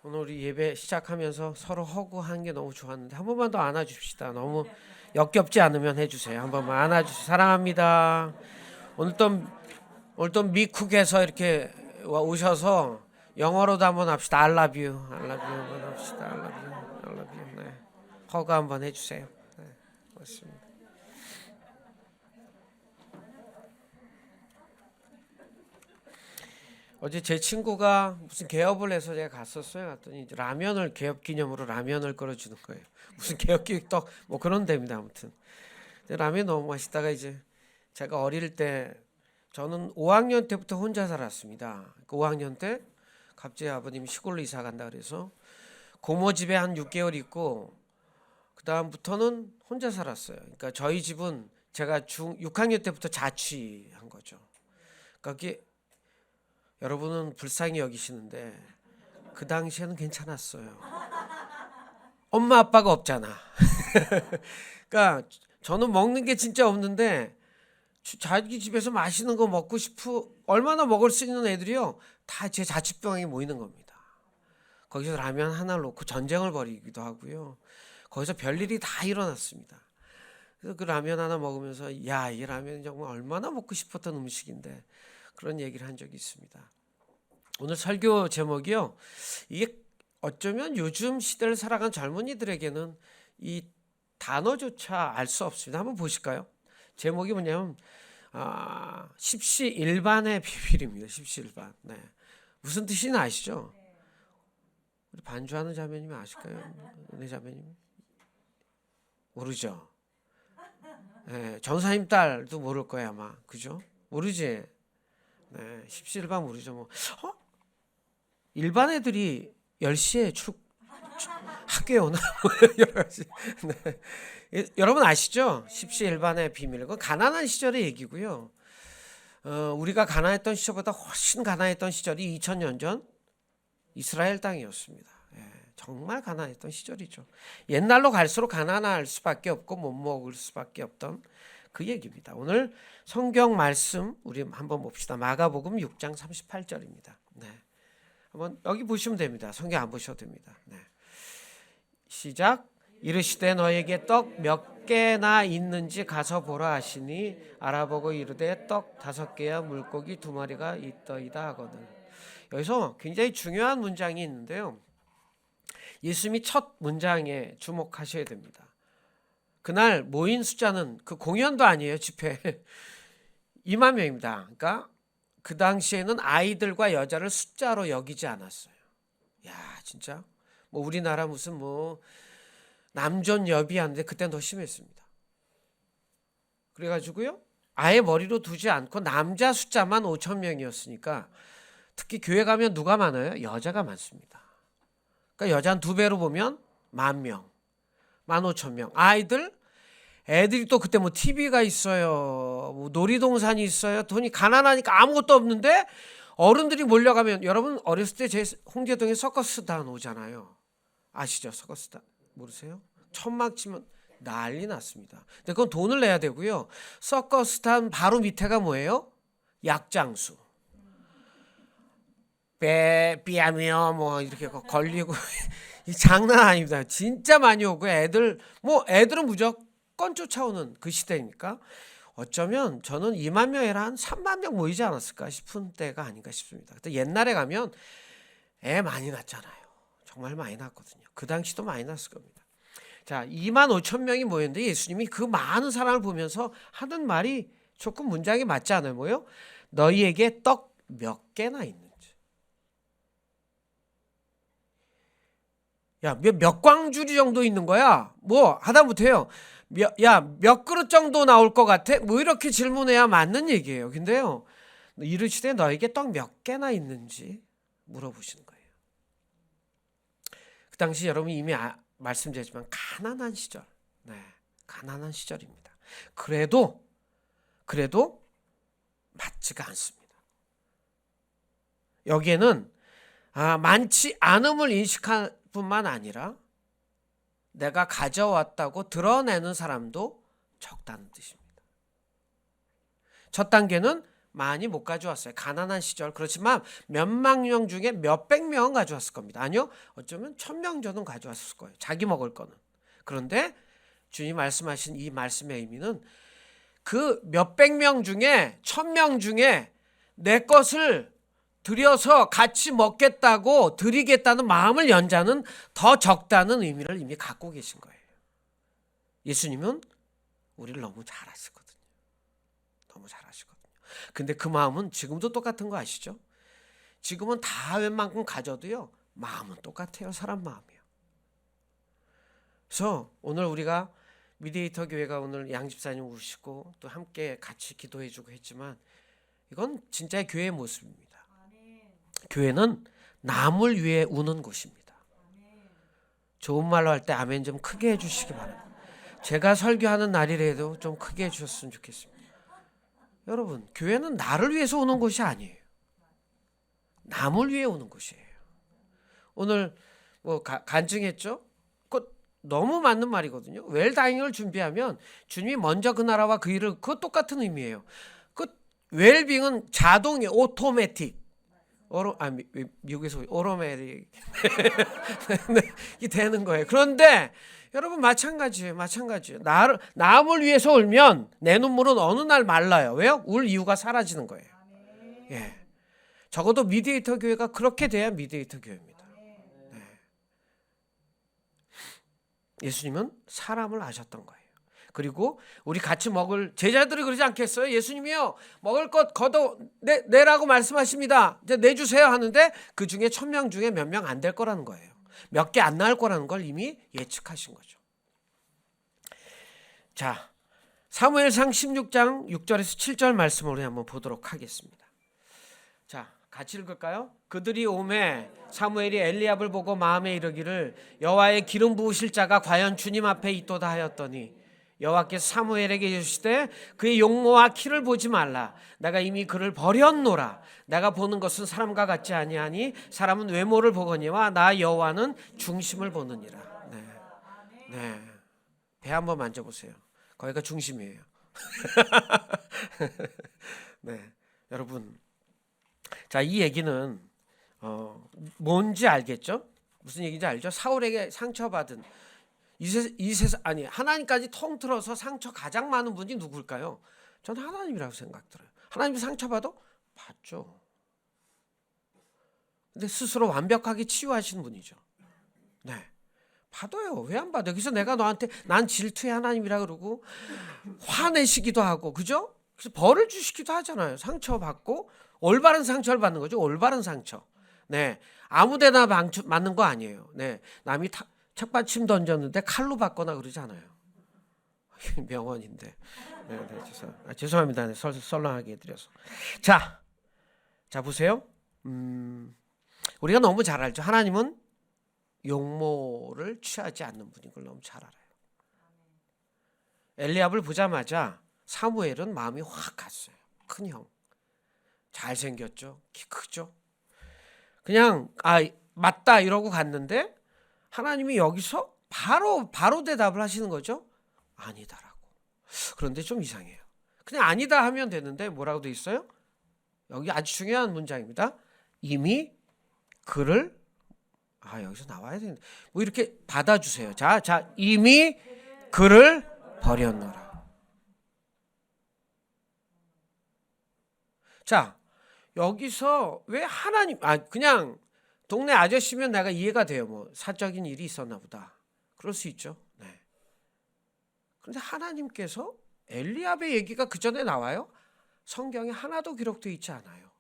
오늘 우리 예배 시작하면서 서로 허구한 게 너무 좋았는데 한 번만 더 안아줍시다. 너무 역겹지 않으면 해주세요. 한 번만 안아주세요. 사랑합니다. 오늘 또 미쿡에서 이렇게 오셔서 영어로도 한번 합시다. I love you. I love you 한번 합시다. I love you. I love you. 네. 허가 한번 해주세요. 네. 고맙습니다. 어제 제 친구가 무슨 개업을 해서 제가 갔었어요. 갔더니 이제 라면을 개업 기념으로 라면을 끓여주는 거예요. 무슨 개업 기획떡 뭐 그런 데입니다. 아무튼 근데 라면 너무 맛있다가 이제 제가 어릴 때 저는 5학년 때부터 혼자 살았습니다. 그 5학년 때 갑자기 아버님이 시골로 이사 간다 그래서 고모 집에 한 6개월 있고 그 다음부터는 혼자 살았어요. 그러니까 저희 집은 제가 6학년 때부터 자취한 거죠. 그러니까 여러분은 불쌍히 여기시는데 그 당시에는 괜찮았어요. 엄마 아빠가 없잖아. 그러니까 저는 먹는 게 진짜 없는데 자기 집에서 맛있는 거 먹고 싶어 얼마나 먹을 수 있는 애들이요 다 제 자취방에 모이는 겁니다. 거기서 라면 하나 놓고 전쟁을 벌이기도 하고요. 거기서 별일이 다 일어났습니다. 그래서 그 라면 하나 먹으면서 야, 이 라면 정말 얼마나 먹고 싶었던 음식인데 그런 얘기를 한 적이 있습니다. 오늘 설교 제목이요. 이게 어쩌면 요즘 시대를 살아간 젊은이들에게는 이 단어조차 알 수 없습니다. 한번 보실까요? 제목이 뭐냐면 십시일반의 비밀입니다. 십시일반. 네. 무슨 뜻인지 아시죠? 우리 반주하는 자매님이 아실까요? 은혜 자매님 모르죠? 네. 전사님 딸도 모를 거예요 아마. 그죠? 모르지? 네. 십시일반 모르죠. 뭐 일반 애들이 10시에 학교에 오나? 여러 가지. 네. 여러분 아시죠? 십시일반의 비밀. 그건 가난한 시절의 얘기고요. 우리가 가난했던 시절보다 훨씬 가난했던 시절이 2000년 전 이스라엘 땅이었습니다. 예, 정말 가난했던 시절이죠. 옛날로 갈수록 가난할 수밖에 없고 못 먹을 수밖에 없던 그 얘기입니다. 오늘 성경 말씀 우리 한번 봅시다. 마가복음 6장 38절입니다. 네. 한번 여기 보시면 됩니다. 성경 안 보셔도 됩니다. 네. 시작. 이르시되 너에게 떡 몇 개나 있는지 가서 보라 하시니 알아보고 이르되 떡 5개와 물고기 2마리가 있더이다 하거든. 여기서 굉장히 중요한 문장이 있는데요. 예수님이 첫 문장에 주목하셔야 됩니다. 그날 모인 숫자는 그 공연도 아니에요. 집회 2만 명입니다. 그러니까 그 당시에는 아이들과 여자를 숫자로 여기지 않았어요. 야, 진짜 뭐 우리나라 무슨 뭐 남존여비하는데 그때는 더 심했습니다. 그래가지고요 아예 머리로 두지 않고 남자 숫자만 5천 명이었으니까 특히 교회 가면 누가 많아요? 여자가 많습니다. 그러니까 여자 한 2배로 보면 10,000명, 15,000명. 애들이 또 그때 뭐 TV가 있어요. 뭐 놀이동산이 있어요. 돈이 가난하니까 아무것도 없는데 어른들이 몰려가면 여러분 어렸을 때 제 홍제동에 서커스단 오잖아요. 아시죠? 서커스단 모르세요? 천막 치면 난리 났습니다. 근데 그건 돈을 내야 되고요. 서커스단 바로 밑에가 뭐예요? 약장수. 삐하며 뭐 이렇게 걸리고 이 장난 아닙니다. 진짜 많이 오고 애들은 무조건 쫓아오는 그 시대니까 어쩌면 저는 2만 명이 아니라 한 3만 명 모이지 않았을까 싶은 때가 아닌가 싶습니다. 근데 옛날에 가면 애 많이 낳잖아요. 정말 많이 낳았거든요. 그 당시도 많이 낳았을 겁니다. 자, 2만 5천 명이 모였는데 예수님이 그 많은 사람을 보면서 하는 말이 조금 문장이 맞지 않아요? 뭐요? 너희에게 떡 몇 개나 있는지. 야, 몇 광주리 정도 있는 거야? 뭐 하다못해요. 몇 그릇 정도 나올 것 같아? 뭐 이렇게 질문해야 맞는 얘기예요. 근데요, 이르시되 너에게 떡 몇 개나 있는지 물어보시는 거예요. 그 당시 여러분이 이미 말씀드렸지만 가난한 시절, 네, 가난한 시절입니다. 그래도 맞지가 않습니다. 여기에는 많지 않음을 인식할 뿐만 아니라 내가 가져왔다고 드러내는 사람도 적다는 뜻입니다. 첫 단계는 많이 못 가져왔어요. 가난한 시절. 그렇지만 몇만 명 중에 몇백 명은 가져왔을 겁니다. 아니요, 어쩌면 1000명 정도는 가져왔을 거예요. 자기 먹을 거는. 그런데 주님 말씀하신 이 말씀의 의미는 그 몇백 명 중에 1000명 중에 내 것을 드려서 같이 먹겠다고 드리겠다는 마음을 연 자는 더 적다는 의미를 이미 갖고 계신 거예요. 예수님은 우리를 너무 잘 아시거든요. 너무 잘 아시거든요. 근데 그 마음은 지금도 똑같은 거 아시죠? 지금은 다 웬만큼 가져도요, 마음은 똑같아요. 사람 마음이요. 그래서 오늘 우리가 미디에이터 교회가 오늘 양 집사님 오시고 또 함께 같이 기도해 주고 했지만 이건 진짜 교회의 모습입니다. 교회는 남을 위해 우는 곳입니다. 좋은 말로 할 때 아멘 좀 크게 해주시기 바랍니다. 제가 설교하는 날이라도 좀 크게 해주셨으면 좋겠습니다. 여러분, 교회는 나를 위해서 오는 곳이 아니에요. 남을 위해 오는 곳이에요. 오늘 뭐 간증했죠? 그거 너무 맞는 말이거든요. 웰다잉을 준비하면 주님이 먼저 그 나라와 그 일을, 그거 똑같은 의미예요. 그 웰빙은 자동이 오토매틱. 미국에서 오토매틱이 되는 거예요. 그런데 여러분 마찬가지예요. 남을 위해서 울면 내 눈물은 어느 날 말라요. 왜요? 울 이유가 사라지는 거예요. 예. 적어도 미디에이터 교회가 그렇게 돼야 미디에이터 교회입니다. 네. 예수님은 사람을 아셨던 거예요. 그리고 우리 같이 먹을 제자들이 그러지 않겠어요? 예수님이요, 먹을 것 걷어 내라고 말씀하십니다. 이제 내주세요 하는데 그 중에 1000명 중에 몇 명 안 될 거라는 거예요. 몇 개 안 나올 거라는 걸 이미 예측하신 거죠. 자, 사무엘상 16장 6절에서 7절 말씀을 우리 한번 보도록 하겠습니다. 자, 같이 읽을까요? 그들이 오매 사무엘이 엘리압을 보고 마음에 이르기를 여호와의 기름 부으실 자가 과연 주님 앞에 있도다 하였더니 여호와께서 사무엘에게 이르시되 그의 용모와 키를 보지 말라. 내가 이미 그를 버렸노라. 내가 보는 것은 사람과 같지 아니하니 사람은 외모를 보거니와 나 여호와는 중심을 보느니라. 네. 배 한번 만져보세요. 거기가 중심이에요. 네, 여러분. 자, 이 얘기는 뭔지 알겠죠? 무슨 얘기인지 알죠? 사울에게 상처받은 하나님까지 통틀어서 상처 가장 많은 분이 누굴까요? 저는 하나님이라고 생각 들어요. 하나님이 상처받아? 받죠. 근데 스스로 완벽하게 치유하시는 분이죠. 네, 받아요. 왜 안 받아요? 그래서 내가 너한테 난 질투의 하나님이라 그러고 화내시기도 하고, 그죠? 그래서 벌을 주시기도 하잖아요. 상처받고 올바른 상처를 받는 거죠. 올바른 상처. 네, 아무데나 맞는 거 아니에요. 네, 남이 책받침 던졌는데 칼로 받거나 그러지 않아요. 명언인데. 네, 죄송합니다. 네, 썰렁하게 해드려서. 자 보세요. 우리가 너무 잘 알죠. 하나님은 용모를 취하지 않는 분인 걸 너무 잘 알아요. 엘리압을 보자마자 사무엘은 마음이 확 갔어요. 큰 형, 잘생겼죠, 키 크죠. 그냥 맞다 이러고 갔는데 하나님이 여기서 바로 대답을 하시는 거죠. 아니다라고. 그런데 좀 이상해요. 그냥 아니다 하면 되는데 뭐라고 돼 있어요? 여기 아주 중요한 문장입니다. 이미 그를 여기서 나와야 되는데 뭐 이렇게 받아주세요. 자 이미 그를 버렸노라. 자, 여기서 왜 하나님 그냥 동네 아저씨면 내가 이해가 돼요. 뭐 사적인 일이 있었나 보다. 그럴 수 있죠. 네. 그런데 하나님께서 엘리압의 얘기가 그 전에 나와요? 성경에 하나도 기록되어 있지 않아요.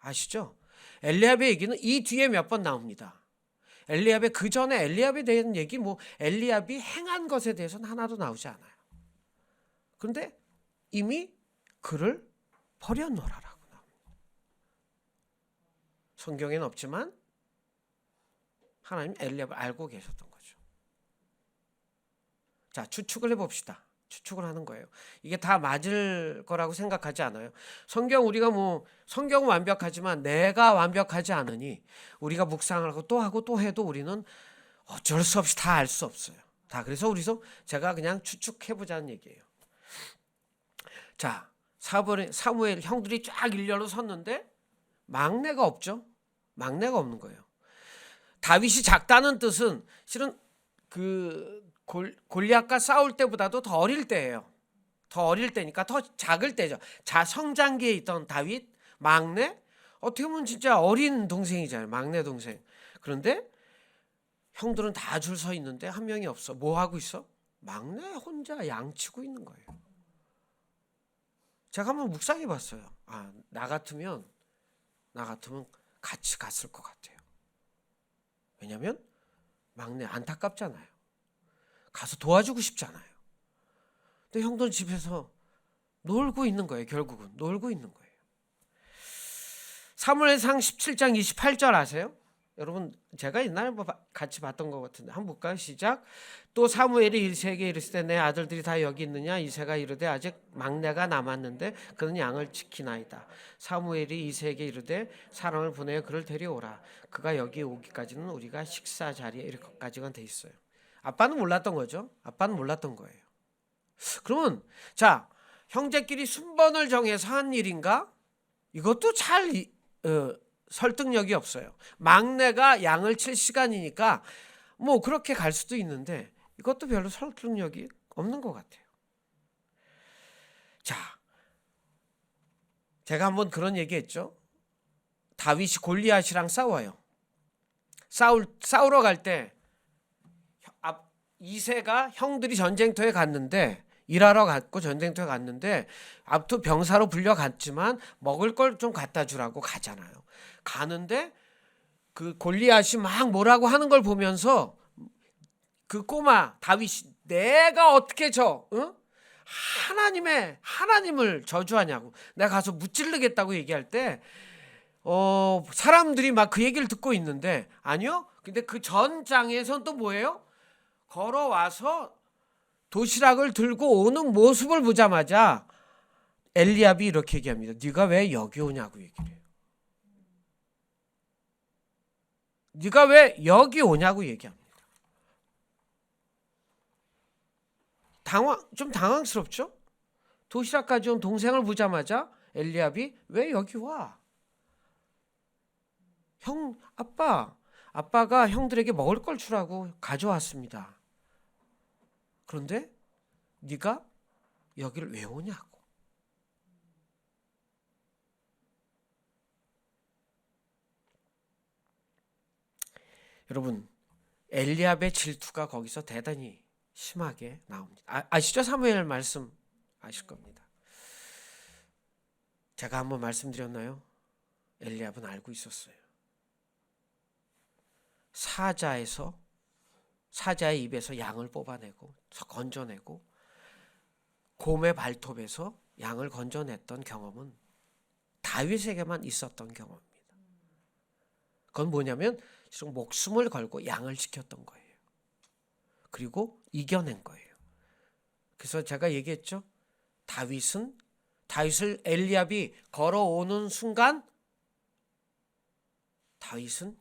아시죠? 엘리압의 얘기는 이 뒤에 몇 번 나옵니다. 엘리압의 그 전에 엘리압에 대한 얘기, 뭐 엘리압이 행한 것에 대해서는 하나도 나오지 않아요. 그런데 이미 그를 버렸노라라고 나옵니다. 성경에는 없지만 하나님 엘리압을 알고 계셨던 거죠. 자, 추측을 해봅시다. 추측을 하는 거예요. 이게 다 맞을 거라고 생각하지 않아요. 성경은 완벽하지만 내가 완벽하지 않으니 우리가 묵상을 하고 또 해도 우리는 어쩔 수 없이 다 알 수 없어요. 그래서 제가 그냥 추측해보자는 얘기예요. 자, 사무엘 형들이 쫙 일렬로 섰는데 막내가 없죠. 막내가 없는 거예요. 다윗이 작다는 뜻은 실은 그 골리앗과 싸울 때보다도 더 어릴 때예요. 더 어릴 때니까 더 작을 때죠. 성장기에 있던 다윗 막내, 어떻게 보면 진짜 어린 동생이잖아요. 막내 동생. 그런데 형들은 다 줄 서 있는데 한 명이 없어. 뭐 하고 있어? 막내 혼자 양치고 있는 거예요. 제가 한번 묵상해 봤어요. 나 같으면 같이 갔을 것 같아요. 왜냐하면 막내 안타깝잖아요. 가서 도와주고 싶잖아요. 근데 형들은 집에서 놀고 있는 거예요. 결국은 놀고 있는 거예요. 사무엘상 17장 28절 아세요? 여러분 제가 옛날에 같이 봤던 것 같은데 한번 볼까요? 시작. 또 사무엘이 이새에게 이르시되 내 아들들이 다 여기 있느냐? 이새가 이르되 아직 막내가 남았는데 그는 양을 지키나이다. 사무엘이 이새에게 이르되 사람을 보내어 그를 데려오라. 그가 여기 오기까지는 우리가 식사 자리에 이렇게까지가 돼 있어요. 아빠는 몰랐던 거죠. 아빠는 몰랐던 거예요. 그러면 자, 형제끼리 순번을 정해서 한 일인가? 이것도 잘 설득력이 없어요. 막내가 양을 칠 시간이니까 뭐 그렇게 갈 수도 있는데 이것도 별로 설득력이 없는 것 같아요. 자, 제가 한번 그런 얘기했죠. 다윗이 골리앗이랑 싸워요. 싸우러 갈 때 이새가 형들이 전쟁터에 갔는데 일하러 갔고 전쟁터에 갔는데 앞으로 병사로 불려갔지만 먹을 걸 좀 갖다 주라고 가잖아요. 가는데 그 골리앗이 막 뭐라고 하는 걸 보면서 그 꼬마 다윗이 내가 어떻게 하나님을 저주하냐고 내가 가서 무찌르겠다고 얘기할 때 사람들이 막 그 얘기를 듣고 있는데 아니요. 근데 그 전장에선 또 뭐예요? 걸어와서 도시락을 들고 오는 모습을 보자마자 엘리압이 이렇게 얘기합니다. 네가 왜 여기 오냐고 얘기를 해요. 네가 왜 여기 오냐고 얘기합니다. 좀 당황스럽죠? 도시락까지 온 동생을 보자마자 엘리압이 왜 여기 와? 아빠가 형들에게 먹을 걸 주라고 가져왔습니다. 그런데 네가 여기를 왜 오냐고. 여러분, 엘리압의 질투가 거기서 대단히 심하게 나옵니다. 아시죠? 사무엘 말씀 아실 겁니다. 제가 한번 말씀드렸나요? 엘리압은 알고 있었어요. 사자의 입에서 양을 뽑아내고 건져내고 곰의 발톱에서 양을 건져냈던 경험은 다윗에게만 있었던 경험입니다. 그건 뭐냐면 목숨을 걸고 양을 지켰던 거예요. 그리고 이겨낸 거예요. 그래서 제가 얘기했죠. 다윗을 엘리압이 걸어오는 순간 다윗은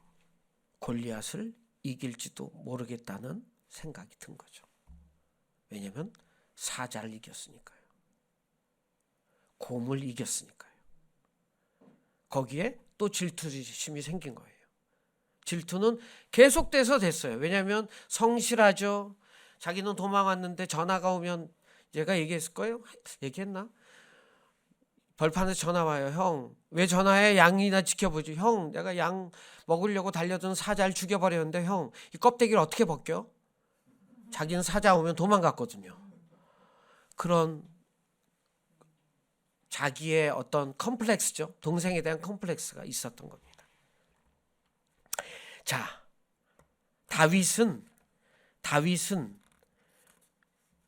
골리앗을 이길지도 모르겠다는 생각이 든 거죠. 왜냐하면 사자를 이겼으니까요. 곰을 이겼으니까요. 거기에 또 질투심이 생긴 거예요. 질투는 계속돼서 됐어요. 왜냐하면 성실하죠. 자기는 도망왔는데 전화가 오면 얘가 얘기했을 거예요. 얘기했나? 벌판에서 전화 와요. 형, 왜 전화해? 양이나 지켜보지. 형, 내가 양 먹으려고 달려든 사자를 죽여버렸는데 형, 이 껍데기를 어떻게 벗겨? 자기는 사자 오면 도망갔거든요. 그런 자기의 어떤 컴플렉스죠. 동생에 대한 컴플렉스가 있었던 겁니다. 자, 다윗은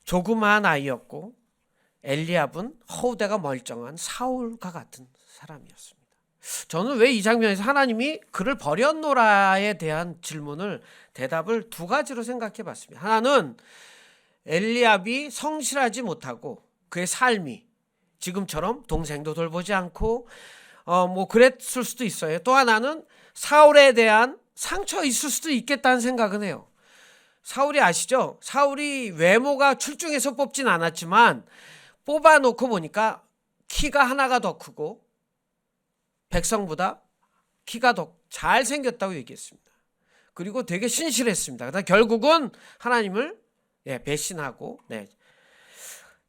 조그마한 아이였고 엘리압은 허우대가 멀쩡한 사울과 같은 사람이었습니다. 저는 왜 이 장면에서 하나님이 그를 버렸노라에 대한 대답을 두 가지로 생각해 봤습니다. 하나는 엘리압이 성실하지 못하고 그의 삶이 지금처럼 동생도 돌보지 않고 뭐 그랬을 수도 있어요. 또 하나는 사울에 대한 상처 있을 수도 있겠다는 생각은 해요. 사울이 아시죠? 사울이 외모가 출중해서 뽑진 않았지만 뽑아놓고 보니까 키가 하나가 더 크고 백성보다 키가 더 잘생겼다고 얘기했습니다. 그리고 되게 신실했습니다. 그러나 결국은 하나님을 배신하고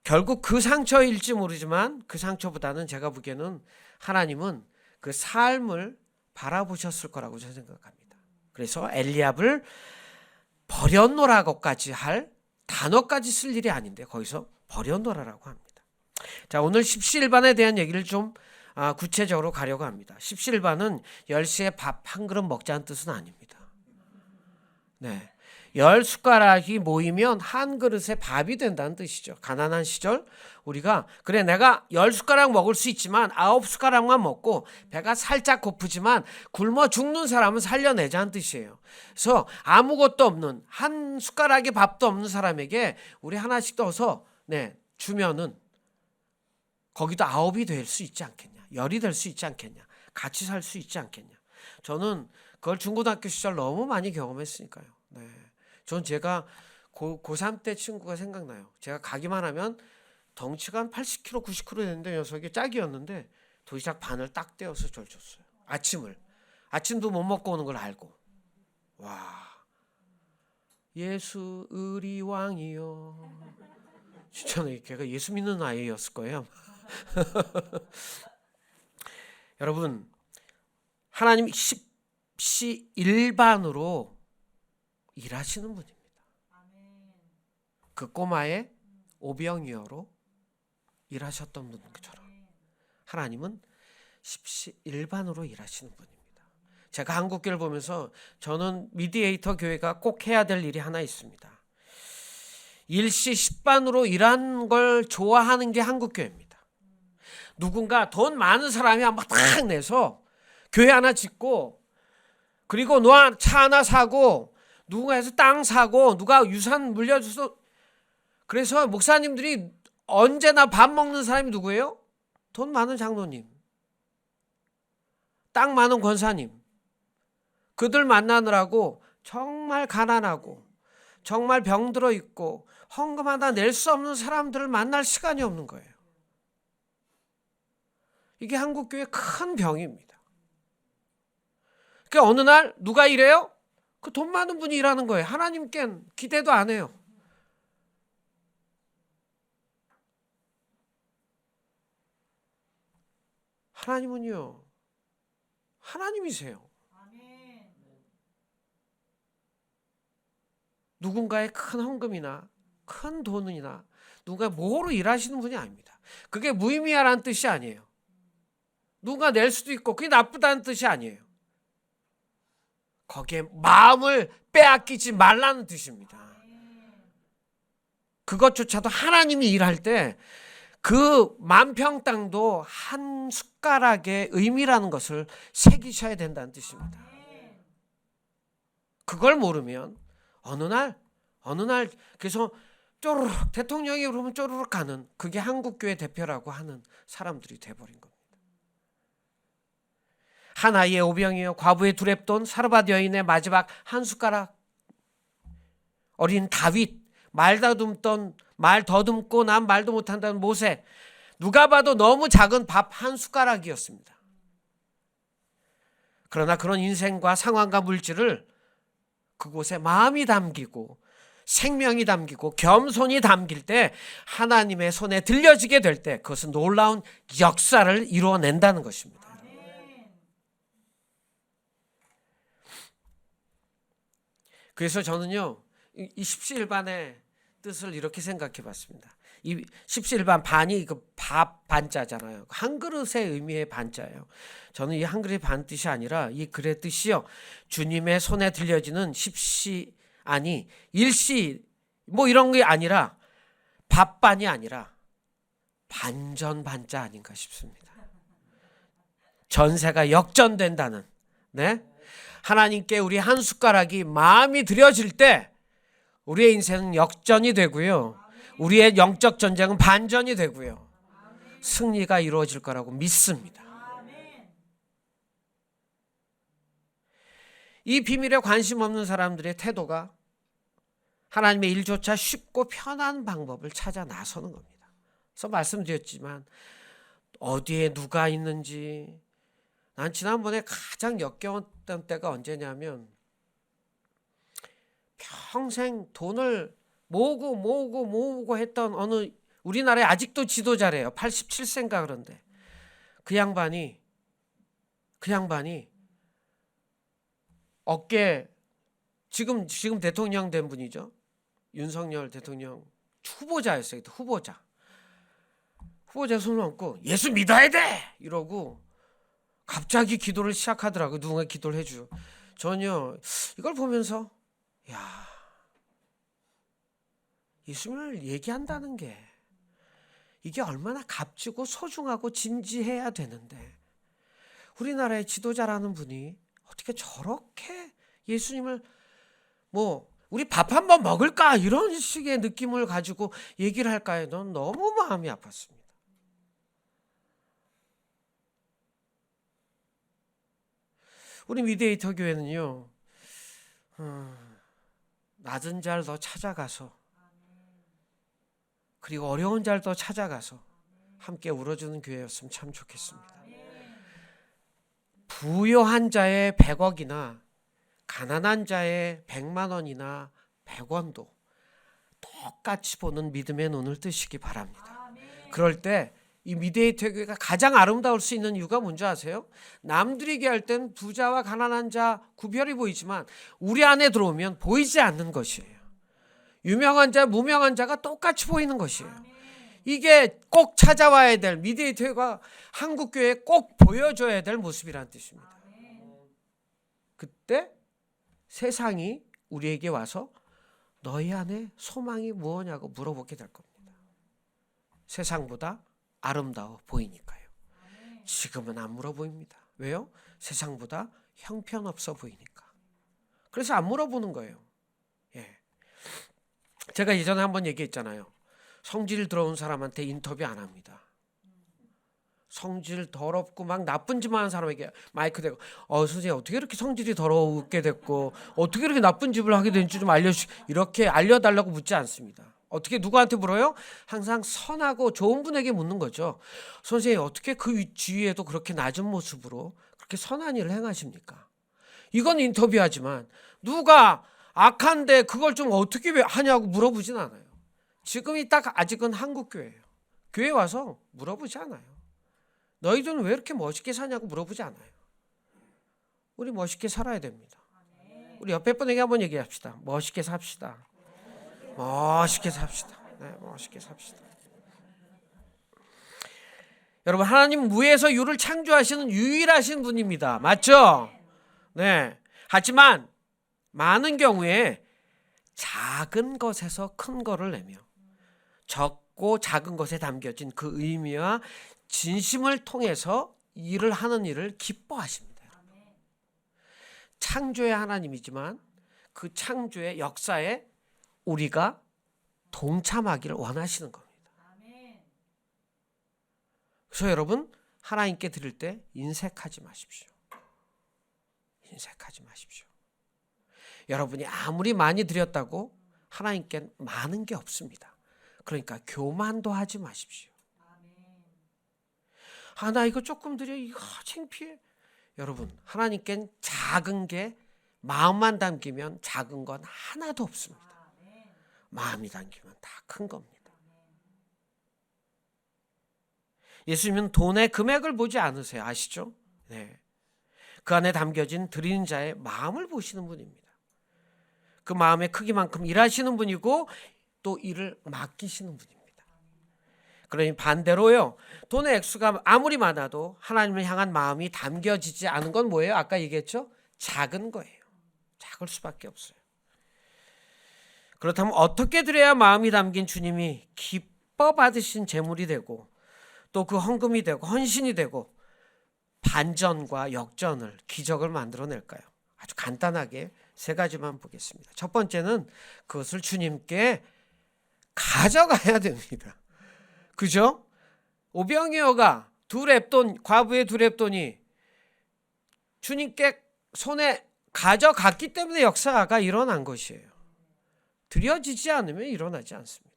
결국 그 상처일지 모르지만 그 상처보다는 제가 보기에는 하나님은 그 삶을 바라보셨을 거라고 저는 생각합니다. 그래서 엘리압을 버려놓으라고까지 할 단어까지 쓸 일이 아닌데 거기서 버려놓으라고 합니다. 자, 오늘 십시일반에 대한 얘기를 좀 구체적으로 가려고 합니다. 십시일반은 10시에 밥 한 그릇 먹자는 뜻은 아닙니다. 10숟가락이 모이면 한 그릇에 밥이 된다는 뜻이죠. 가난한 시절 우리가 그래 내가 10숟가락 먹을 수 있지만 9숟가락만 먹고 배가 살짝 고프지만 굶어 죽는 사람은 살려내자는 뜻이에요. 그래서 아무것도 없는 한 숟가락의 밥도 없는 사람에게 우리 하나씩 떠서 주면은 거기도 9이 될 수 있지 않겠냐, 10이 될 수 있지 않겠냐, 같이 살 수 있지 않겠냐. 저는 그걸 중고등학교 시절 너무 많이 경험했으니까요. 전 제가 고3 때 친구가 생각나요. 제가 가기만 하면 덩치가 한 80kg, 90kg 됐는데 녀석이 짝이었는데 도시락 반을 딱 떼어서 절 줬어요. 아침도 못 먹고 오는 걸 알고. 와, 예수 의리왕이요. 진짜 걔가 예수 믿는 아이였을 거예요. 여러분, 하나님 십시일반으로 일하시는 분입니다. 그 꼬마의 오병이어로 일하셨던 분처럼 하나님은 십시일반으로 일하시는 분입니다. 제가 한국교회를 보면서 저는 미디에이터 교회가 꼭 해야 될 일이 하나 있습니다. 일시 10반으로 일하는 걸 좋아하는 게 한국교회입니다. 누군가 돈 많은 사람이 한번 딱 내서 교회 하나 짓고 그리고 차 하나 사고 누군가 해서 땅 사고 누가 유산 물려줘서 그래서 목사님들이 언제나 밥 먹는 사람이 누구예요? 돈 많은 장로님, 땅 많은 권사님. 그들 만나느라고 정말 가난하고 정말 병들어 있고 헌금 하나 낼 수 없는 사람들을 만날 시간이 없는 거예요. 이게 한국교회의 큰 병입니다. 그러니까 어느 날 누가 일해요? 그 돈 많은 분이 일하는 거예요. 하나님께는 기대도 안 해요. 하나님은요, 하나님이세요. 누군가의 큰 헌금이나 큰 돈이나 누가 뭐로 일하시는 분이 아닙니다. 그게 무의미하라는 뜻이 아니에요. 누가 낼 수도 있고 그게 나쁘다는 뜻이 아니에요. 거기에 마음을 빼앗기지 말라는 뜻입니다. 그것조차도 하나님이 일할 때 그 만평 땅도 한 숟가락의 의미라는 것을 새기셔야 된다는 뜻입니다. 그걸 모르면 어느 날 그래서 쪼르륵 대통령이 그러면 쪼르륵 가는 그게 한국교회 대표라고 하는 사람들이 돼버린 겁니다. 한 아이의 오병이어 과부의 두렙돈 사르밧 여인의 마지막 한 숟가락 어린 다윗 말 더듬고 난 말도 못한다는 모세 누가 봐도 너무 작은 밥 한 숟가락이었습니다. 그러나 그런 인생과 상황과 물질을 그곳에 마음이 담기고 생명이 담기고 겸손이 담길 때 하나님의 손에 들려지게 될 때 그것은 놀라운 역사를 이루어낸다는 것입니다. 그래서 저는요 이 십시일반의 뜻을 이렇게 생각해 봤습니다. 이 십시일반 반이 그 밥 반자잖아요. 한 그릇의 의미의 반자예요. 저는 이 한 그릇의 반 뜻이 아니라 이 글의 뜻이요 주님의 손에 들려지는 십시 아니 일시 뭐 이런 게 아니라 밥반이 아니라 반전반자 아닌가 싶습니다. 전세가 역전된다는 하나님께 우리 한 숟가락이 마음이 들여질 때 우리의 인생은 역전이 되고요. 우리의 영적 전쟁은 반전이 되고요. 승리가 이루어질 거라고 믿습니다. 이 비밀에 관심 없는 사람들의 태도가 하나님의 일조차 쉽고 편한 방법을 찾아 나서는 겁니다. 그래서 말씀드렸지만 어디에 누가 있는지. 난 지난번에 가장 역겨웠던 때가 언제냐면 평생 돈을 모으고 했던 어느 우리나라에 아직도 지도자래요. 87세인가 그런데 그 양반이 어깨 지금 대통령 된 분이죠. 윤석열 대통령 후보자였어요. 후보자 손을 얹고 예수 믿어야 돼 이러고 갑자기 기도를 시작하더라고요. 누군가 기도를 해주죠. 전혀 이걸 보면서 야, 예수님을 얘기한다는 게 이게 얼마나 값지고 소중하고 진지해야 되는데 우리나라의 지도자라는 분이 어떻게 저렇게 예수님을 우리 밥 한번 먹을까 이런 식의 느낌을 가지고 얘기를 할까요? 넌 너무 마음이 아팠습니다. 우리 미디에이터 교회는요, 낮은 자를 더 찾아가서 그리고 어려운 자를 더 찾아가서 함께 울어주는 교회였으면 참 좋겠습니다. 부유한 자의 100억이나 가난한 자의 100만 원이나 100원도 똑같이 보는 믿음의 눈을 뜨시기 바랍니다. 그럴 때 이 미디에이터 교회가 가장 아름다울 수 있는 이유가 뭔지 아세요? 남들이 얘기할 땐 부자와 가난한 자 구별이 보이지만 우리 안에 들어오면 보이지 않는 것이에요. 유명한 자, 무명한 자가 똑같이 보이는 것이에요. 이게 꼭 찾아와야 될 미디에이터 교회가 한국 교회에 꼭 보여줘야 될 모습이란 뜻입니다. 그때 세상이 우리에게 와서 너희 안에 소망이 무엇냐고 물어보게 될 겁니다. 세상보다 아름다워 보이니까요. 지금은 안 물어보입니다. 왜요? 세상보다 형편없어 보이니까. 그래서 안 물어보는 거예요. 예. 제가 예전에 한번 얘기했잖아요. 성질 더러운 사람한테 인터뷰 안 합니다. 성질 더럽고 막 나쁜 짓만 하는 사람에게 마이크 대고 선생님 어떻게 이렇게 성질이 더럽게 됐고 어떻게 이렇게 나쁜 짓을 하게 되는지 좀 이렇게 알려달라고 묻지 않습니다. 어떻게 누구한테 물어요? 항상 선하고 좋은 분에게 묻는 거죠. 선생님 어떻게 그 주위에도 그렇게 낮은 모습으로 그렇게 선한 일을 행하십니까? 이건 인터뷰하지만 누가 악한데 그걸 좀 어떻게 하냐고 물어보진 않아요. 지금이 딱 아직은 한국교회예요. 교회 와서 물어보지 않아요. 너희들은 왜 이렇게 멋있게 사냐고 물어보지 않아요. 우리 멋있게 살아야 됩니다. 우리 옆에 분에게 한번 얘기합시다. 멋있게 삽시다. 멋있게 삽시다. 네, 멋있게 삽시다. 여러분 하나님 무에서 유를 창조하시는 유일하신 분입니다. 맞죠? 네. 하지만 많은 경우에 작은 것에서 큰 거를 내며 적고 작은 것에 담겨진 그 의미와 진심을 통해서 일을 하는 일을 기뻐하십니다. 창조의 하나님이지만 그 창조의 역사에 우리가 동참하기를 원하시는 겁니다. 그래서 여러분 하나님께 드릴 때 인색하지 마십시오. 인색하지 마십시오. 여러분이 아무리 많이 드렸다고 하나님께 많은 게 없습니다. 그러니까 교만도 하지 마십시오. 나 이거 조금 드려. 이거 창피해. 여러분 하나님께는 작은 게 마음만 담기면 작은 건 하나도 없습니다. 마음이 담기면 다 큰 겁니다. 예수님은 돈의 금액을 보지 않으세요. 아시죠? 네. 그 안에 담겨진 드리는 자의 마음을 보시는 분입니다. 그 마음의 크기만큼 일하시는 분이고 또 일을 맡기시는 분입니다. 그러니 반대로요. 돈의 액수가 아무리 많아도 하나님을 향한 마음이 담겨지지 않은 건 뭐예요? 아까 얘기했죠? 작은 거예요. 작을 수밖에 없어요. 그렇다면 어떻게 드려야 마음이 담긴 주님이 기뻐 받으신 제물이 되고 또 그 헌금이 되고 헌신이 되고 반전과 역전을 기적을 만들어낼까요? 아주 간단하게 세 가지만 보겠습니다. 첫 번째는 그것을 주님께 가져가야 됩니다. 그죠? 오병이어가 과부의 두 렙돈이 주님께 손에 가져갔기 때문에 역사가 일어난 것이에요. 드려지지 않으면 일어나지 않습니다.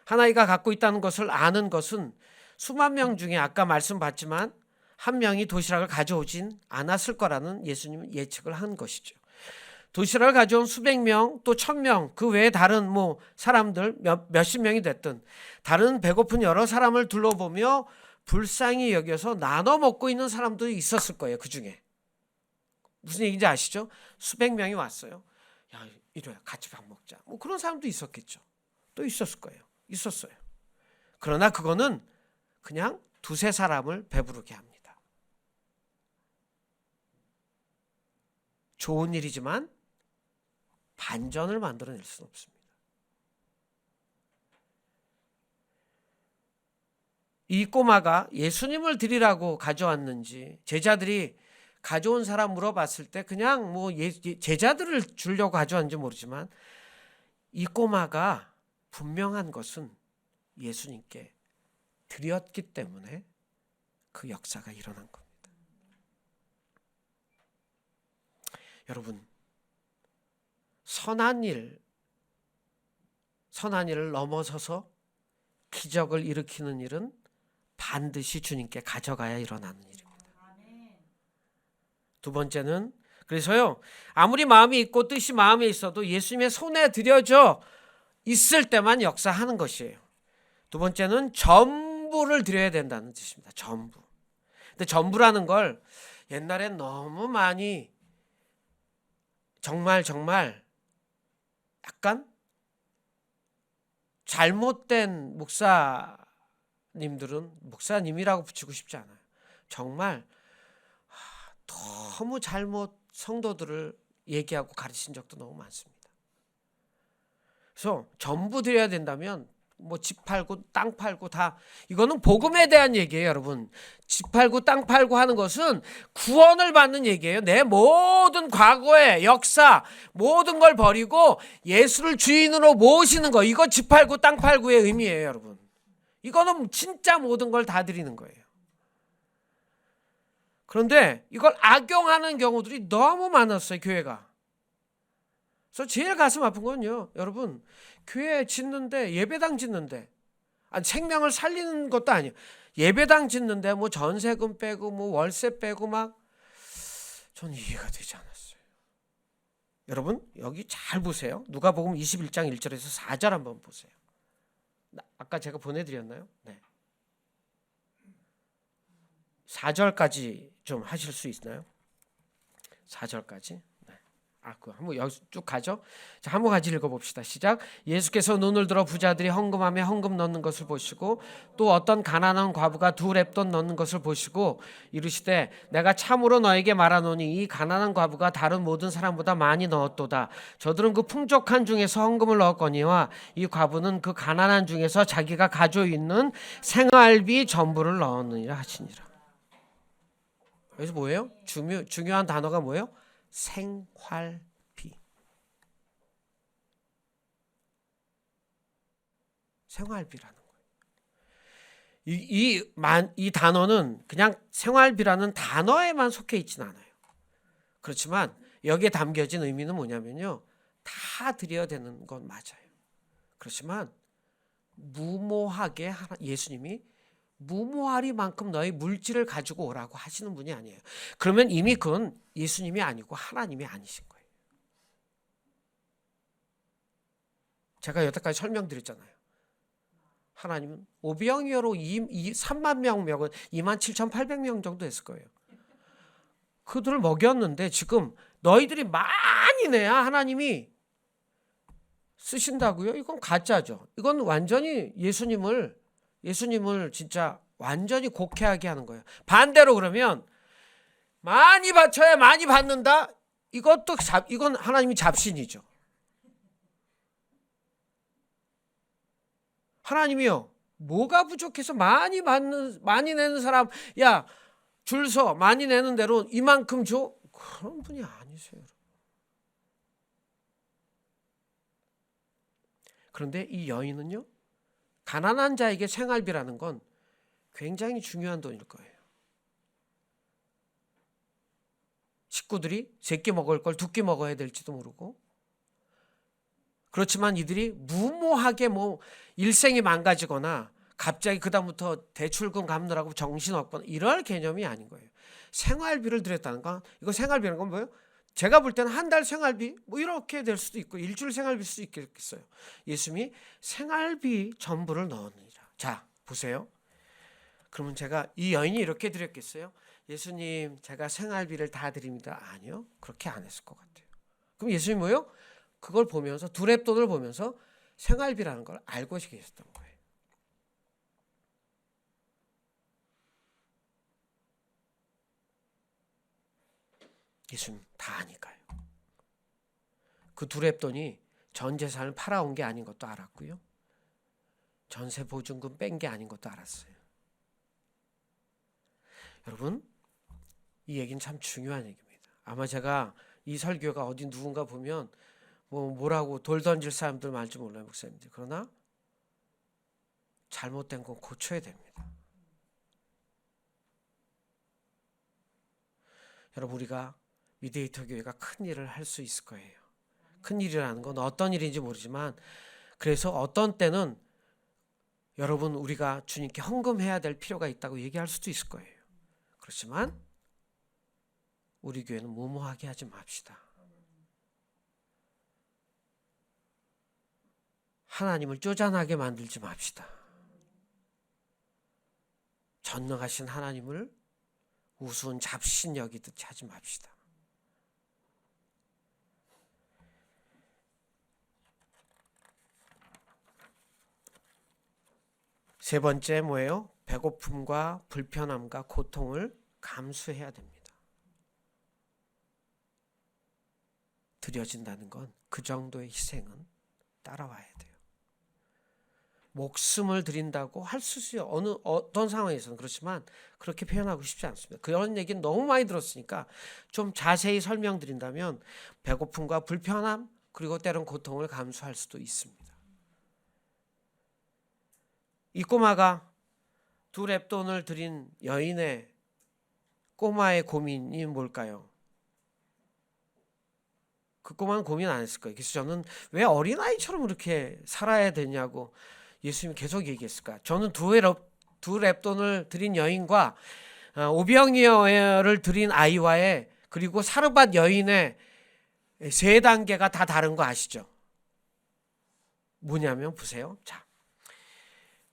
하나이가 갖고 있다는 것을 아는 것은 수만 명 중에 아까 말씀봤지만 한 명이 도시락을 가져오진 않았을 거라는 예수님은 예측을 한 것이죠. 도시락을 가져온 수백 명, 또 1000명, 그 외에 다른 사람들 몇십 명이 됐든 다른 배고픈 여러 사람을 둘러보며 불쌍히 여겨서 나눠 먹고 있는 사람도 있었을 거예요. 그 중에 무슨 얘기인지 아시죠? 수백 명이 왔어요. 야, 이래야 같이 밥 먹자. 그런 사람도 있었겠죠. 또 있었을 거예요. 있었어요. 그러나 그거는 그냥 두세 사람을 배부르게 합니다. 좋은 일이지만 반전을 만들어낼 수는 없습니다. 이 꼬마가 예수님을 드리라고 가져왔는지 제자들이 가져온 사람 물어봤을 때 그냥 제자들을 주려고 가져왔는지 모르지만 이 꼬마가 분명한 것은 예수님께 드렸기 때문에 그 역사가 일어난 겁니다. 여러분, 선한 일을 넘어서서 기적을 일으키는 일은 반드시 주님께 가져가야 일어나는 일입니다. 두 번째는 그래서요, 아무리 마음이 있고 뜻이 마음에 있어도 예수님의 손에 드려져 있을 때만 역사하는 것이에요. 두 번째는 전부를 드려야 된다는 뜻입니다. 전부. 근데 전부라는 걸 옛날엔 너무 많이 정말 약간 잘못된 목사님들은 목사님이라고 붙이고 싶지 않아요. 정말 너무 잘못 성도들을 얘기하고 가르친 적도 너무 많습니다. 그래서 전부 드려야 된다면 집 팔고 땅 팔고 다, 이거는 복음에 대한 얘기예요. 여러분, 집 팔고 땅 팔고 하는 것은 구원을 받는 얘기예요. 내 모든 과거의 역사 모든 걸 버리고 예수를 주인으로 모시는 거, 이거 집 팔고 땅 팔고의 의미예요. 여러분, 이거는 진짜 모든 걸 다 드리는 거예요. 그런데 이걸 악용하는 경우들이 너무 많았어요. 교회가. 그래서 제일 가슴 아픈 건요, 여러분, 교회 짓는데, 예배당 짓는데, 생명을 살리는 것도 아니에요. 예배당 짓는데 전세금 빼고 월세 빼고 전 이해가 되지 않았어요. 여러분, 여기 잘 보세요. 누가복음 21장 1절에서 4절 한번 보세요. 아까 제가 보내드렸나요? 네. 4절까지 좀 하실 수 있나요? 4절까지. 한번 여기 쭉 가죠. 자, 한번 같이 읽어봅시다. 시작. 예수께서 눈을 들어 부자들이 헌금함에 헌금 넣는 것을 보시고 또 어떤 가난한 과부가 2렙돈 넣는 것을 보시고 이르시되 내가 참으로 너에게 말하노니 이 가난한 과부가 다른 모든 사람보다 많이 넣었도다. 저들은 그 풍족한 중에서 헌금을 넣었거니와 이 과부는 그 가난한 중에서 자기가 가지고 있는 생활비 전부를 넣었느니라 하시니라. 여기서 뭐예요? 중요한 단어가 뭐예요? 생활비. 생활비라는 거예요. 이 단어는 그냥 생활비라는 단어에만 속해 있진 않아요. 그렇지만 여기에 담겨진 의미는 뭐냐면요, 다 드려야 되는 건 맞아요. 그렇지만 무모하게 예수님이 무모하리만큼 너의 물질을 가지고 오라고 하시는 분이 아니에요. 그러면 이미 그건 예수님이 아니고 하나님이 아니신 거예요. 제가 여태까지 설명드렸잖아요. 하나님은 오병이어로 3만 명은 27,800명 정도 됐을 거예요. 그들을 먹였는데 지금 너희들이 많이 내야 하나님이 쓰신다고요? 이건 가짜죠. 이건 완전히 예수님을 진짜 완전히 곡해하게 하는 거예요. 반대로 그러면 많이 바쳐야 많이 받는다? 이건 하나님이 잡신이죠. 하나님이요, 뭐가 부족해서 많이 내는 사람, 야, 줄 서 많이 내는 대로 이만큼 줘? 그런 분이 아니세요. 그런데 이 여인은요, 가난한 자에게 생활비라는 건 굉장히 중요한 돈일 거예요. 식구들이 3끼 먹을 걸 2끼 먹어야 될지도 모르고, 그렇지만 이들이 무모하게 뭐 일생이 망가지거나 갑자기 그다음부터 대출금 갚느라고 정신없거나 이럴 개념이 아닌 거예요. 생활비를 드렸다는 건, 이거 생활비라는 건 뭐예요? 제가 볼 때는 한 달 생활비 뭐 이렇게 될 수도 있고 일주일 생활비일 수도 있겠어요. 예수님이 생활비 전부를 넣으니라. 자, 보세요. 그러면 제가 이 여인이 이렇게 드렸겠어요? 예수님, 제가 생활비를 다 드립니다. 아니요. 그렇게 안 했을 것 같아요. 그럼 예수님 뭐요? 그걸 보면서 두렙돈을 보면서 생활비라는 걸 알고 계셨던 거예요. 예수님 다 아니까요. 그 두렙돈이 전 재산을 팔아온 게 아닌 것도 알았고요. 전세 보증금 뺀 게 아닌 것도 알았어요. 여러분, 이 얘기는 참 중요한 얘기입니다. 아마 제가 이 설교가 어디 누군가 보면 뭐라고 돌 던질 사람들 말지 몰라요, 목사님들. 그러나 잘못된 건 고쳐야 됩니다. 여러분, 우리가 미디에이터 교회가 큰 일을 할 수 있을 거예요. 큰 일이라는 건 어떤 일인지 모르지만, 그래서 어떤 때는 여러분 우리가 주님께 헌금해야 될 필요가 있다고 얘기할 수도 있을 거예요. 그렇지만 우리 교회는 무모하게 하지 맙시다. 하나님을 쪼잔하게 만들지 맙시다. 전능하신 하나님을 우스운 잡신 여기듯 하지 맙시다. 세 번째 뭐예요? 배고픔과 불편함과 고통을 감수해야 됩니다. 드려진다는 건 그 정도의 희생은 따라와야 돼요. 목숨을 드린다고 할 수 있어요. 어떤 상황에서는. 그렇지만 그렇게 표현하고 싶지 않습니다. 그런 얘기는 너무 많이 들었으니까 좀 자세히 설명드린다면 배고픔과 불편함 그리고 때론 고통을 감수할 수도 있습니다. 이 꼬마가 두렙돈을 드린 여인의 꼬마의 고민이 뭘까요? 그 꼬마는 고민 안 했을 거예요. 그래서 저는 왜 어린아이처럼 그렇게 살아야 되냐고 예수님이 계속 얘기했을까? 저는 두렙돈을 드린 여인과 오병이어를 드린 아이와의 그리고 사르밧 여인의 세 단계가 다 다른 거 아시죠? 뭐냐면 보세요. 자,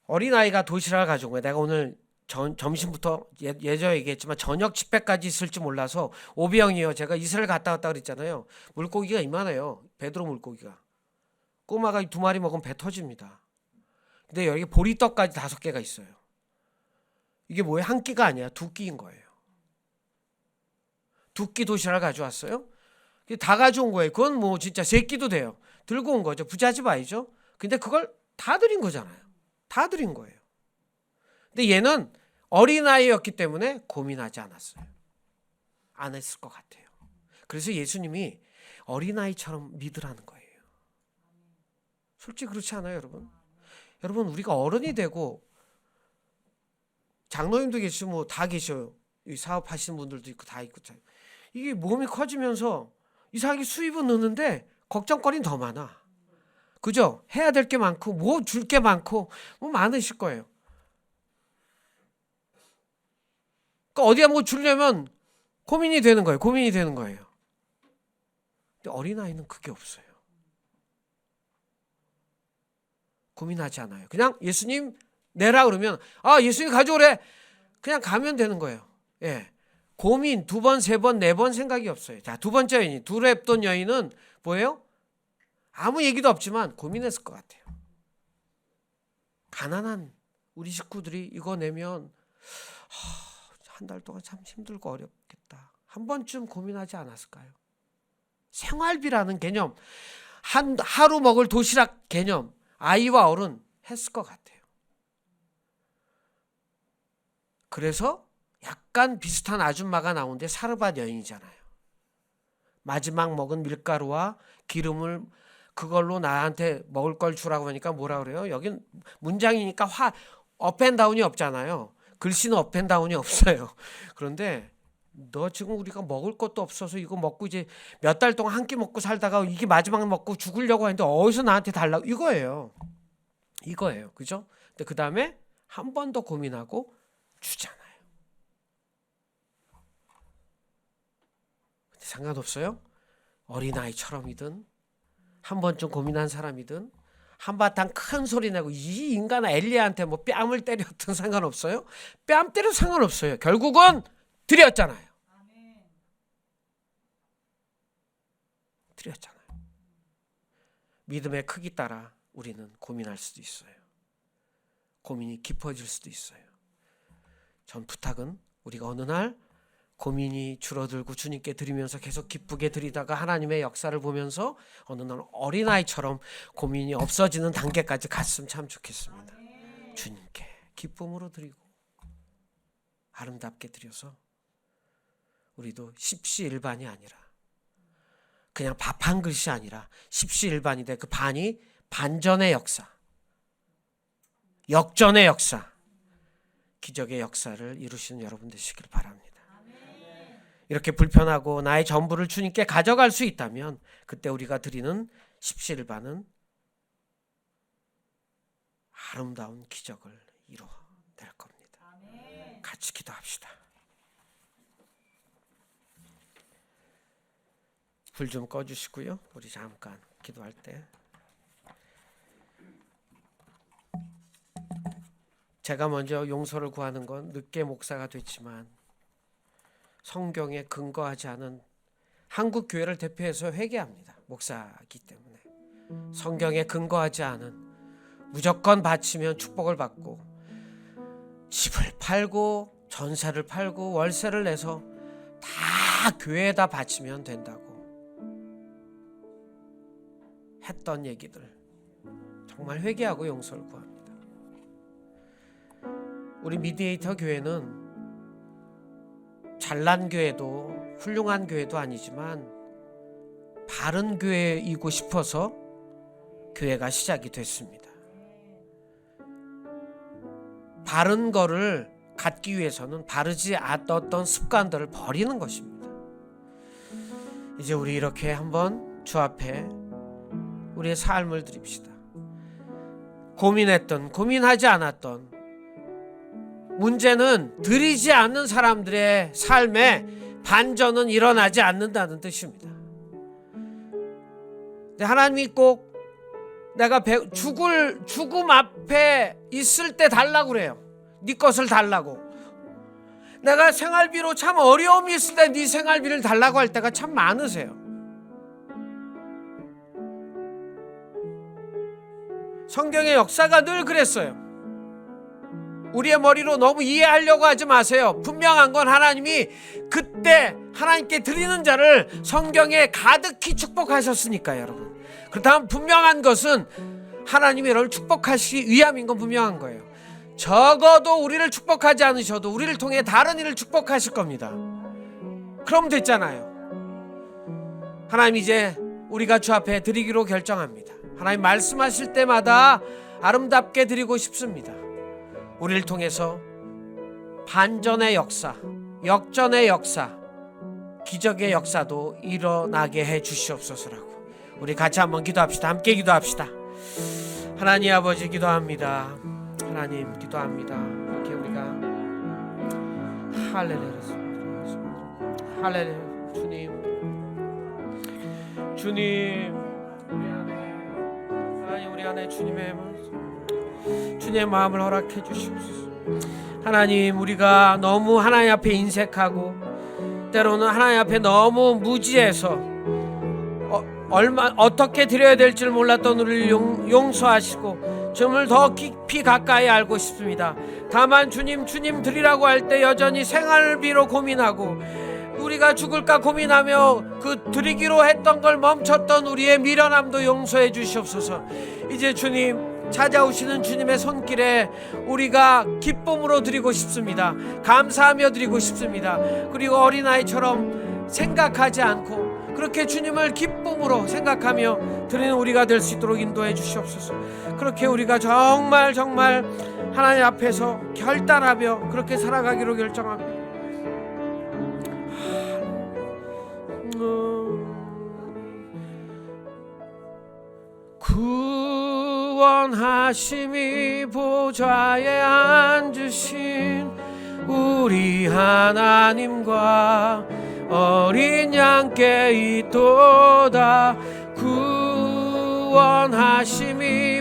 어린아이가 도시락을 가져온 거예요. 내가 오늘 점심부터 예전에 얘기했지만 저녁 집회까지 있을지 몰라서 오병이어 제가 이스라엘 갔다 왔다 그랬잖아요. 물고기가 이만해요. 베드로 물고기가. 꼬마가 2마리 먹으면 배 터집니다. 근데 여기 보리떡까지 5개가 있어요. 이게 뭐예요? 한 끼가 아니야. 2끼인 거예요. 2끼 도시락을 가져왔어요. 다 가져온 거예요. 그건 뭐 진짜 3끼도 돼요. 들고 온 거죠. 부잣집 아니죠. 근데 그걸 다 드린 거잖아요. 다 드린 거예요. 근데 얘는 어린아이였기 때문에 고민하지 않았어요. 안 했을 것 같아요. 그래서 예수님이 어린아이처럼 믿으라는 거예요. 솔직히 그렇지 않아요, 여러분? 여러분, 우리가 어른이 되고 장로님도 계시고 뭐 다 계셔요. 이 사업하시는 분들도 있고 다 있고. 이게 몸이 커지면서 이상하게 수입은 느는데 걱정거리는 더 많아. 그죠? 해야 될 게 많고 뭐 줄 게 많고 뭐 많으실 거예요. 그러니까 어디가 뭐 주려면 고민이 되는 거예요. 고민이 되는 거예요. 근데 어린아이는 그게 없어요. 고민하지 않아요. 그냥 예수님 내라 그러면 예수님 가져오래. 그냥 가면 되는 거예요. 예. 고민 2번, 3번, 4번 생각이 없어요. 자, 2번째 여인, 두렙돈 여인은 뭐예요? 아무 얘기도 없지만 고민했을 것 같아요. 가난한 우리 식구들이 이거 내면 한 달 동안 참 힘들고 어렵겠다. 한 번쯤 고민하지 않았을까요? 생활비라는 개념, 하루 먹을 도시락 개념, 아이와 어른 했을 것 같아요. 그래서 약간 비슷한 아줌마가 나오는데 사르밧 여인이잖아요. 마지막 먹은 밀가루와 기름을 그걸로 나한테 먹을 걸 주라고 하니까 뭐라 그래요? 여긴 문장이니까 업앤다운이 없잖아요. 글씨는 업앤다운이 없어요. 그런데 너 지금 우리가 먹을 것도 없어서 이거 먹고 이제 몇 달 동안 한 끼 먹고 살다가 이게 마지막에 먹고 죽으려고 하는데 어디서 나한테 달라고, 이거예요. 그죠? 근데 그 다음에 한 번 더 고민하고 주잖아요. 근데 상관없어요. 어린아이처럼이든 한 번쯤 고민한 사람이든 한바탕 큰 소리 내고 이 인간아 엘리야한테 뭐 뺨을 때렸든 상관없어요. 뺨 때려도 상관없어요. 결국은 드렸잖아요. 드렸잖아요. 믿음의 크기 따라 우리는 고민할 수도 있어요. 고민이 깊어질 수도 있어요. 전 부탁은 우리가 어느 날 고민이 줄어들고 주님께 드리면서 계속 기쁘게 드리다가 하나님의 역사를 보면서 어느 날 어린아이처럼 고민이 없어지는 단계까지 갔으면 참 좋겠습니다. 주님께 기쁨으로 드리고 아름답게 드려서 우리도 십시일반이 아니라 그냥 밥 한 그릇이 아니라 십시일반인데 그 반이 반전의 역사, 역전의 역사, 기적의 역사를 이루시는 여러분 되시길 바랍니다. 이렇게 불편하고 나의 전부를 주님께 가져갈 수 있다면 그때 우리가 드리는 십시일반은 아름다운 기적을 이루어낼 겁니다. 같이 기도합시다. 불 좀 꺼주시고요. 우리 잠깐 기도할 때 제가 먼저 용서를 구하는 건 늦게 목사가 됐지만 성경에 근거하지 않은 한국 교회를 대표해서 회개합니다. 목사이기 때문에 성경에 근거하지 않은 무조건 바치면 축복을 받고 집을 팔고 전세를 팔고 월세를 내서 다 교회에다 바치면 된다고 했던 얘기들 정말 회개하고 용서를 구합니다. 우리 미디에이터 교회는 잘난 교회도 훌륭한 교회도 아니지만 바른 교회이고 싶어서 교회가 시작이 됐습니다. 바른 거를 갖기 위해서는 바르지 않았던 습관들을 버리는 것입니다. 이제 우리 이렇게 한번 주 앞에 우리의 삶을 드립시다. 고민했던, 고민하지 않았던 문제는 드리지 않는 사람들의 삶에 반전은 일어나지 않는다는 뜻입니다. 하나님이 꼭 내가 죽음 앞에 있을 때 달라고 그래요. 네 것을 달라고. 내가 생활비로 참 어려움이 있을 때 네 생활비를 달라고 할 때가 참 많으세요. 성경의 역사가 늘 그랬어요. 우리의 머리로 너무 이해하려고 하지 마세요. 분명한 건 하나님이 그때 하나님께 드리는 자를 성경에 가득히 축복하셨으니까요, 여러분. 그렇다면 분명한 것은 하나님이 너를 축복하시기 위함인 건 분명한 거예요. 적어도 우리를 축복하지 않으셔도 우리를 통해 다른 이를 축복하실 겁니다. 그럼 됐잖아요. 하나님 이제 우리가 주 앞에 드리기로 결정합니다. 하나님 말씀하실 때마다 아름답게 드리고 싶습니다. 우리를 통해서 반전의 역사, 역전의 역사, 기적의 역사도 일어나게 해 주시옵소서라고 우리 같이 한번 기도합시다. 함께 기도합시다. 하나님 아버지 기도합니다. 하나님 기도합니다. 이렇게 우리가 할렐루야 주님 우리 안에 주님의 마음을 허락해 주시옵소서. 하나님 우리가 너무 하나님 앞에 인색하고 때로는 하나님 앞에 너무 무지해서 어떻게 드려야 될지를 몰랐던 우리를 용서하시고 주님을 더 깊이 가까이 알고 싶습니다. 다만 주님 드리라고 할 때 여전히 생활비로 고민하고 우리가 죽을까 고민하며 그 드리기로 했던 걸 멈췄던 우리의 미련함도 용서해 주시옵소서. 이제 주님 찾아오시는 주님의 손길에 우리가 기쁨으로 드리고 싶습니다. 감사하며 드리고 싶습니다. 그리고 어린아이처럼 생각하지 않고 그렇게 주님을 기쁨으로 생각하며 드리는 우리가 될 수 있도록 인도해 주시옵소서. 그렇게 우리가 정말 하나님 앞에서 결단하며 그렇게 살아가기로 결정합니다. 구원하심이 보좌에 앉으신 우리 하나님과 어린 양께 있도다. 구원하심이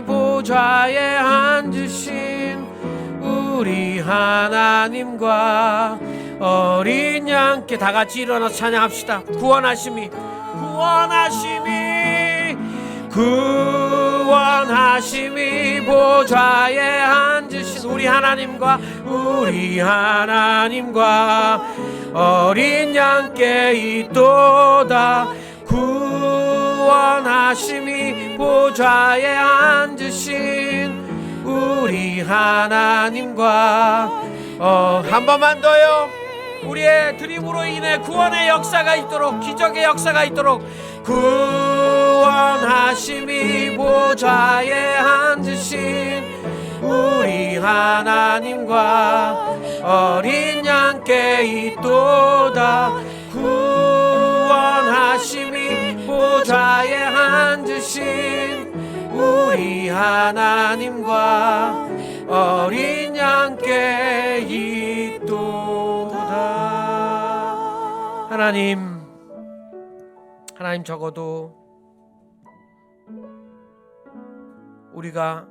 보좌에 앉으신 우리 하나님과 어린 양께, 다 같이 일어나서 찬양합시다. 구원하심이 보좌에 앉으신 우리 하나님과 어린 양께 있도다. 구원하심이 보좌에 앉으신 우리 하나님과 한 번만 더요. 우리의 드림으로 인해 구원의 역사가 있도록, 기적의 역사가 있도록, 구원하심이 보좌에 앉으신 우리 하나님과 어린 양께 있도다. 구원하심이 보좌에 앉으신 우리 하나님과 어린 양께 있도다. 하나님 적어도 우리가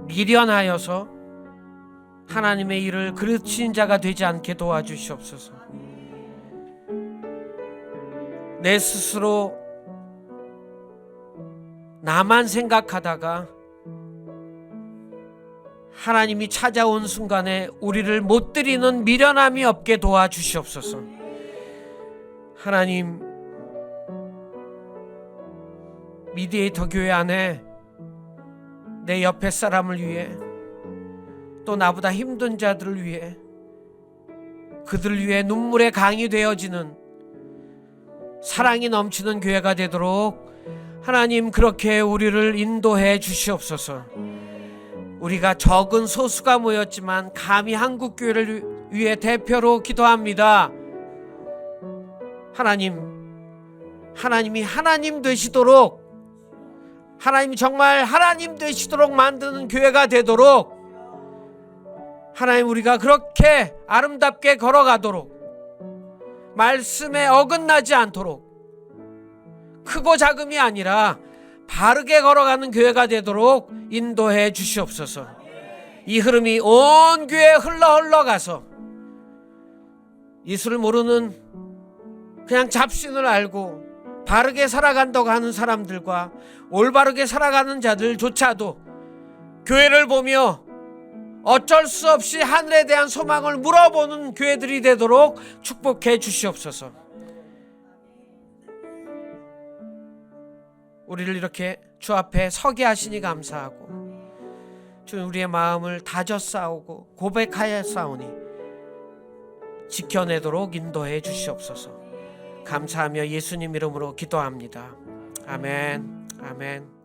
미련하여서 하나님의 일을 그르치는 자가 되지 않게 도와주시옵소서. 내 스스로 나만 생각하다가 하나님이 찾아온 순간에 우리를 못 드리는 미련함이 없게 도와주시옵소서. 하나님, 미디에이터 교회 안에 내 옆에 사람을 위해, 또 나보다 힘든 자들을 위해, 그들을 위해 눈물의 강이 되어지는 사랑이 넘치는 교회가 되도록 하나님 그렇게 우리를 인도해 주시옵소서. 우리가 적은 소수가 모였지만 감히 한국교회를 위해 대표로 기도합니다. 하나님이 하나님 되시도록, 하나님이 정말 하나님 되시도록 만드는 교회가 되도록 하나님, 우리가 그렇게 아름답게 걸어가도록, 말씀에 어긋나지 않도록, 크고 작음이 아니라 바르게 걸어가는 교회가 되도록 인도해 주시옵소서. 이 흐름이 온 교회에 흘러가서 예수를 모르는, 그냥 잡신을 알고 바르게 살아간다고 하는 사람들과 올바르게 살아가는 자들조차도 교회를 보며 어쩔 수 없이 하늘에 대한 소망을 물어보는 교회들이 되도록 축복해 주시옵소서. 우리를 이렇게 주 앞에 서게 하시니 감사하고, 주 우리의 마음을 다져 싸우고 고백하여 싸우니 지켜내도록 인도해 주시옵소서. 감사하며 예수님 이름으로 기도합니다. 아멘. 아멘.